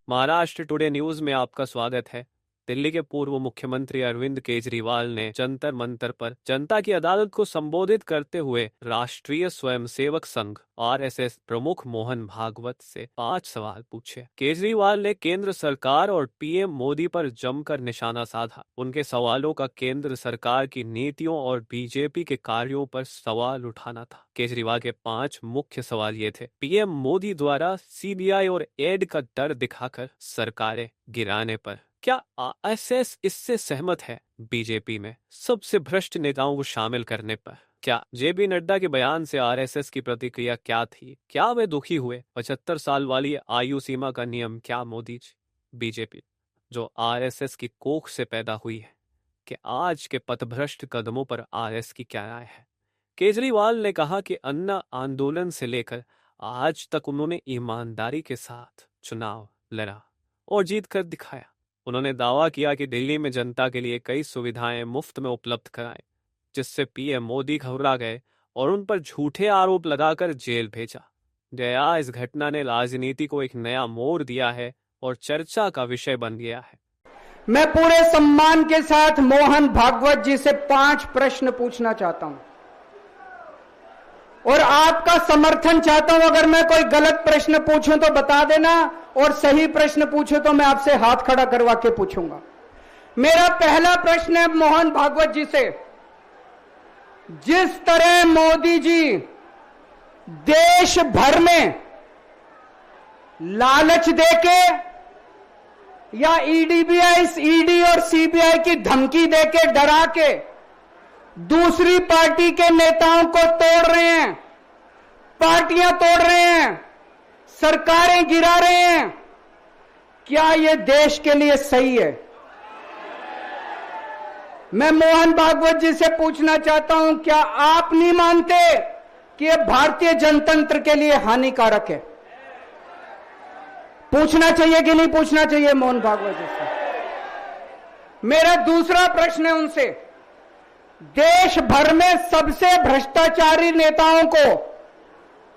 Maharashtra today news में आपका स्वागत है। दिल्ली के पूर्व मुख्यमंत्री अरविंद केजरीवाल ने जंतर मंतर पर जनता की अदालत को संबोधित करते हुए राष्ट्रीय स्वयंसेवक संघ आरएसएस प्रमुख मोहन भागवत से 5 सवाल पूछे। केजरीवाल ने केंद्र सरकार और पीएम मोदी पर जमकर निशाना साधा। उनके सवालों का केंद्र सरकार की नीतियों और बीजेपी के कार्यों पर सवाल उठाना था। केजरीवाल के 5 मुख्य सवाल ये थे। पीएम मोदी द्वारा सीबीआई और ईडी का डर दिखाकर सरकारें गिराने पर क्या आरएसएस इससे सहमत है? बीजेपी में सबसे भ्रष्ट नेताओं को शामिल करने पर क्या जेपी नड्डा के बयान से आरएसएस की प्रतिक्रिया क्या थी? क्या वे दुखी हुए? 75 साल वाली आयु सीमा का नियम क्या मोदी जी? बीजेपी जो आरएसएस की कोख से पैदा हुई है कि आज के पथभ्रष्ट कदमों पर आरएसएस की क्या राय है? केजरीवाल ने कहा कि अन्ना आंदोलन से लेकर आज तक उन्होंने ईमानदारी के साथ चुनाव लड़ा और जीत कर दिखाया। उन्होंने दावा किया कि दिल्ली में जनता के लिए कई सुविधाएं मुफ्त में उपलब्ध कराएं, जिससे पीएम मोदी घबरा गए और उन पर झूठे आरोप लगाकर जेल भेजा। दया इस घटना ने राजनीति को एक नया मोड़ दिया है और चर्चा का विषय बन गया है। मैं पूरे सम्मान के साथ मोहन भागवत जी से 5 प्रश्न पूछना चाहता हूं और आपका समर्थन चाहता हूं। अगर मैं कोई गलत प्रश्न पूछूं तो बता देना और सही प्रश्न पूछूं तो मैं आपसे हाथ खड़ा करवा के पूछूंगा। मेरा पहला प्रश्न है मोहन भागवत जी से। जिस तरह मोदी जी देश भर में लालच देके या ईडी और सीबीआई की धमकी देके डरा के दूसरी पार्टी के नेताओं को तोड़ रहे हैं, पार्टियां तोड़ रहे हैं, सरकारें गिरा रहे हैं, क्या यह देश के लिए सही है? मैं मोहन भागवत जी से पूछना चाहता हूं, क्या आप नहीं मानते कि यह भारतीय जनतंत्र के लिए हानिकारक है? पूछना चाहिए कि नहीं पूछना चाहिए मोहन भागवत जी से? मेरा दूसरा प्रश्न है उनसे। देश भर में सबसे भ्रष्टाचारी नेताओं को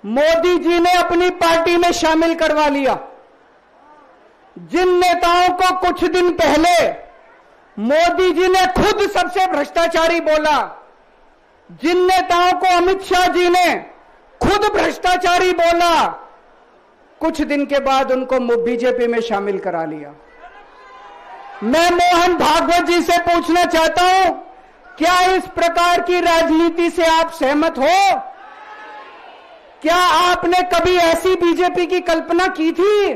मोदी जी ने अपनी पार्टी में शामिल करवा लिया। जिन नेताओं को कुछ दिन पहले मोदी जी ने खुद सबसे भ्रष्टाचारी बोला, जिन नेताओं को अमित शाह जी ने खुद भ्रष्टाचारी बोला, कुछ दिन के बाद उनको बीजेपी में शामिल करा लिया। मैं मोहन भागवत जी से पूछना चाहता हूं, क्या इस प्रकार की राजनीति से आप सहमत हो? क्या आपने कभी ऐसी बीजेपी की कल्पना की थी?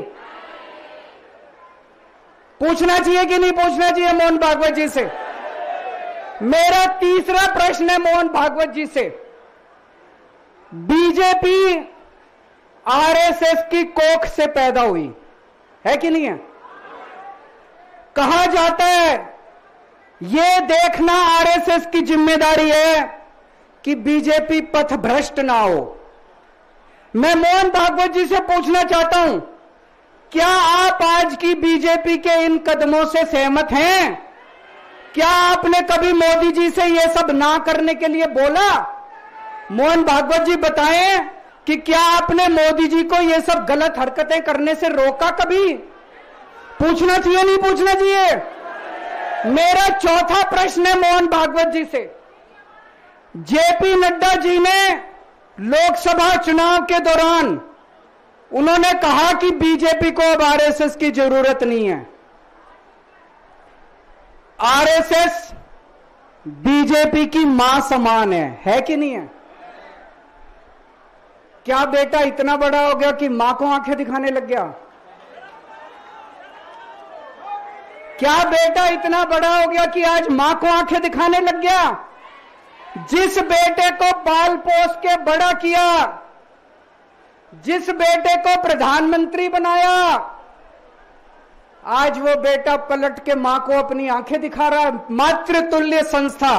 पूछना चाहिए कि नहीं पूछना चाहिए मोहन भागवत जी से? मेरा तीसरा प्रश्न है मोहन भागवत जी से। बीजेपी आरएसएस की कोख से पैदा हुई है कि नहीं है? कहा जाता है यह देखना आरएसएस की जिम्मेदारी है कि बीजेपी पथभ्रष्ट ना हो। मैं मोहन भागवत जी से पूछना चाहता हूं, क्या आप आज की बीजेपी के इन कदमों से सहमत हैं? क्या आपने कभी मोदी जी से यह सब ना करने के लिए बोला? मोहन भागवत जी बताएं कि क्या आपने मोदी जी को यह सब गलत हरकतें करने से रोका कभी? पूछना चाहिए नहीं पूछना चाहिए? मेरा चौथा प्रश्न है मोहन भागवत जी से। जेपी नड्डा जी ने लोकसभा चुनाव के दौरान उन्होंने कहा कि बीजेपी को अब आरएसएस की जरूरत नहीं है। आरएसएस बीजेपी की मां समान है कि नहीं है? क्या बेटा इतना बड़ा हो गया कि मां को आंखें दिखाने लग गया? क्या बेटा इतना बड़ा हो गया कि आज मां को आंखें दिखाने लग गया? जिस बेटे को पाल पोस के बड़ा किया, जिस बेटे को प्रधानमंत्री बनाया, आज वो बेटा पलट के मां को अपनी आंखें दिखा रहा है। मातृतुल्य संस्था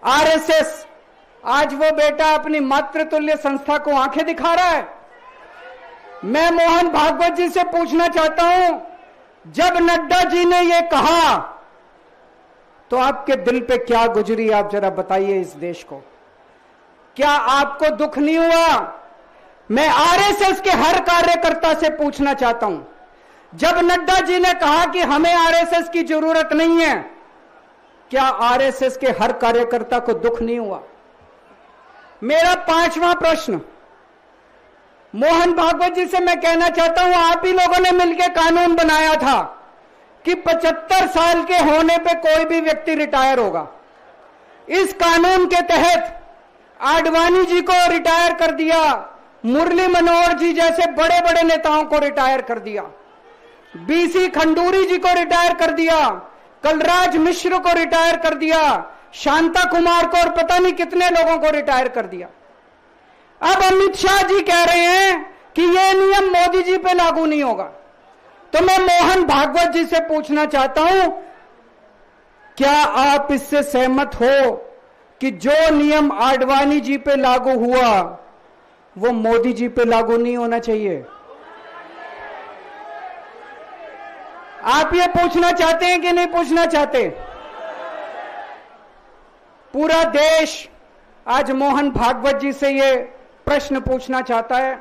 आरएसएस, आज वो बेटा अपनी मातृतुल्य संस्था को आंखें दिखा रहा है। मैं मोहन भागवत जी से पूछना चाहता हूं, जब नड्डा जी ने यह कहा तो आपके दिल पे क्या गुजरी, आप जरा बताइए इस देश को। क्या आपको दुख नहीं हुआ? मैं आरएसएस के हर कार्यकर्ता से पूछना चाहता हूं, जब नड्डा जी ने कहा कि हमें आरएसएस की जरूरत नहीं है, क्या आरएसएस के हर कार्यकर्ता को दुख नहीं हुआ? मेरा 5वां प्रश्न मोहन भागवत जी से मैं कहना चाहता हूं, आप ही लोगों ने मिलकर कानून बनाया था कि 75 साल के होने पे कोई भी व्यक्ति रिटायर होगा। इस कानून के तहत आडवाणी जी को रिटायर कर दिया, मुरली मनोहर जी जैसे बड़े बड़े नेताओं को रिटायर कर दिया, बीसी खंडूरी जी को रिटायर कर दिया, कलराज मिश्र को रिटायर कर दिया, शांता कुमार को और पता नहीं कितने लोगों को रिटायर कर दिया। अब अमित शाह जी कह रहे हैं कि यह नियम मोदी जी पे लागू नहीं होगा। तो मैं मोहन भागवत जी से पूछना चाहता हूं, क्या आप इससे सहमत हो कि जो नियम आडवाणी जी पे लागू हुआ वो मोदी जी पे लागू नहीं होना चाहिए? आप ये पूछना चाहते हैं कि नहीं पूछना चाहते? पूरा देश आज मोहन भागवत जी से ये प्रश्न पूछना चाहता है।